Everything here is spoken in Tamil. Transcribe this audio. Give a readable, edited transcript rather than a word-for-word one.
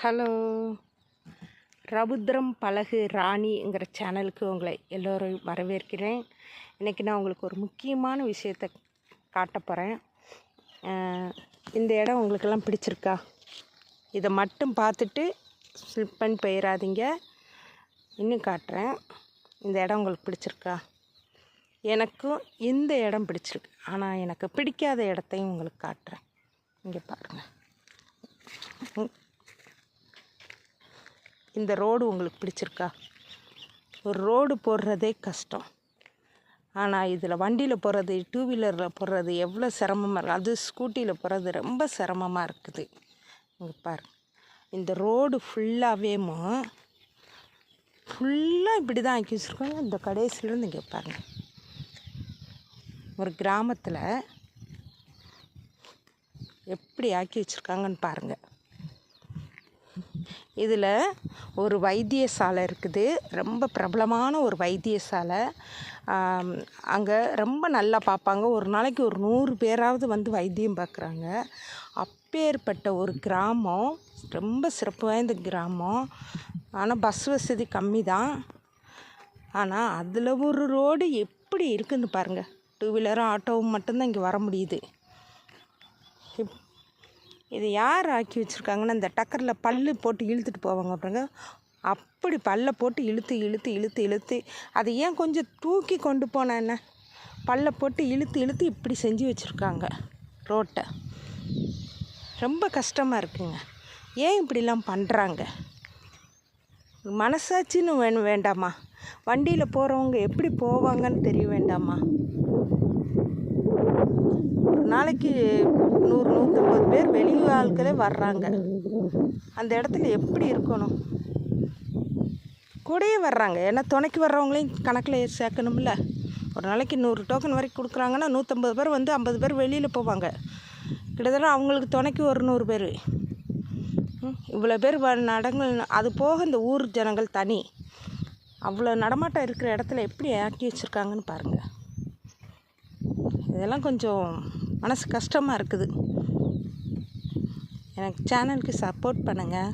ஹலோ, ரவுத்ரம் பழகு ராணிங்கிற சேனலுக்கு உங்களை எல்லோரையும் வரவேற்கிறேன். இன்றைக்கி நான் உங்களுக்கு ஒரு முக்கியமான விஷயத்தை காட்ட போகிறேன். இந்த இடம் உங்களுக்கெல்லாம் பிடிச்சிருக்கா? இதை மட்டும் பார்த்துட்டு ஸ்லிப் பண்ணி போயிடாதீங்க. இன்னும் காட்டுறேன். இந்த இடம் உங்களுக்கு பிடிச்சிருக்கா? எனக்கும் இந்த இடம் பிடிச்சிருக்கு. ஆனால் எனக்கு பிடிக்காத இடத்தையும் உங்களுக்கு காட்டுறேன். இங்கே பாருங்கள். இந்த ரோடு உங்களுக்கு பிடிச்சிருக்கா? ஒரு ரோடு போடுறதே கஷ்டம். ஆனால் இதில் வண்டியில் போகிறது, டூ வீலரில் போடுறது எவ்வளோ சிரமமாக இருக்குது. அது ஸ்கூட்டியில் போகிறது ரொம்ப சிரமமாக இருக்குது. இங்கே பாருங்க, இந்த ரோடு ஃபுல்லாகவே இப்படி தான் ஆக்கி வச்சுருக்காங்க. இந்த கடைசியிலேருந்து இங்கே பாருங்கள், ஒரு கிராமத்தில் எப்படி ஆக்கி வச்சுருக்காங்கன்னு பாருங்கள். இதில் ஒரு வைத்தியசாலை இருக்குது, ரொம்ப பிரபலமான ஒரு வைத்தியசாலை. அங்கே ரொம்ப நல்லா பார்ப்பாங்க. ஒரு நாளைக்கு ஒரு 100 பேராவது வந்து வைத்தியம் பார்க்குறாங்க. அப்பேற்பட்ட ஒரு கிராமம், ரொம்ப சிறப்பு வாய்ந்த கிராமம். ஆனால் பஸ் வசதி கம்மி தான். ஆனால் அதில் ஒரு ரோடு எப்படி இருக்குதுன்னு பாருங்கள். டூ வீலரும் ஆட்டோவும் மட்டும்தான் இங்கே வர முடியுது. இது யார் ஆக்கி வச்சுருக்காங்கன்னா, இந்த டக்கரில் பல்லு போட்டு இழுத்துட்டு போவாங்க பாருங்க, அப்படி பல்லை போட்டு இழுத்து அதை ஏன் கொஞ்சம் தூக்கி கொண்டு போனேன் என்ன, பல்லை போட்டு இழுத்து இப்படி செஞ்சு வச்சுருக்காங்க ரோட்டை. ரொம்ப கஷ்டமாக இருக்குங்க. ஏன் இப்படிலாம் பண்ணுறாங்க? மனசாட்சின்னு வேண்டாமா? வண்டியில் போகிறவங்க எப்படி போவாங்கன்னு தெரிய வேண்டாமா? ஒரு நாளைக்கு 100-150 பேர் வெளி ஆட்களே வர்றாங்க. அந்த இடத்துல எப்படி இருக்கணும்? கூடயே வர்றாங்க. ஏன்னா துணைக்கு வர்றவங்களையும் கணக்கில் சேர்க்கணும்ல. ஒரு நாளைக்கு 100 டோக்கன் வரைக்கும் கொடுக்குறாங்கன்னா 150 பேர் வந்து 50 பேர் வெளியில் போவாங்க. கிட்டத்தட்ட அவங்களுக்கு துணைக்கு ஒரு 100 பேர். இவ்வளோ பேர் அது போக இந்த ஊர் ஜனங்கள் தனி. அவ்வளோ நடமாட்டம் இருக்கிற இடத்துல எப்படி ஆக்கி வச்சுருக்காங்கன்னு பாருங்கள். இதெல்லாம் கொஞ்சம் மனசு கஷ்டமாக இருக்குது. எனக்கு சேனலுக்கு சப்போர்ட் பண்ணுங்கள்.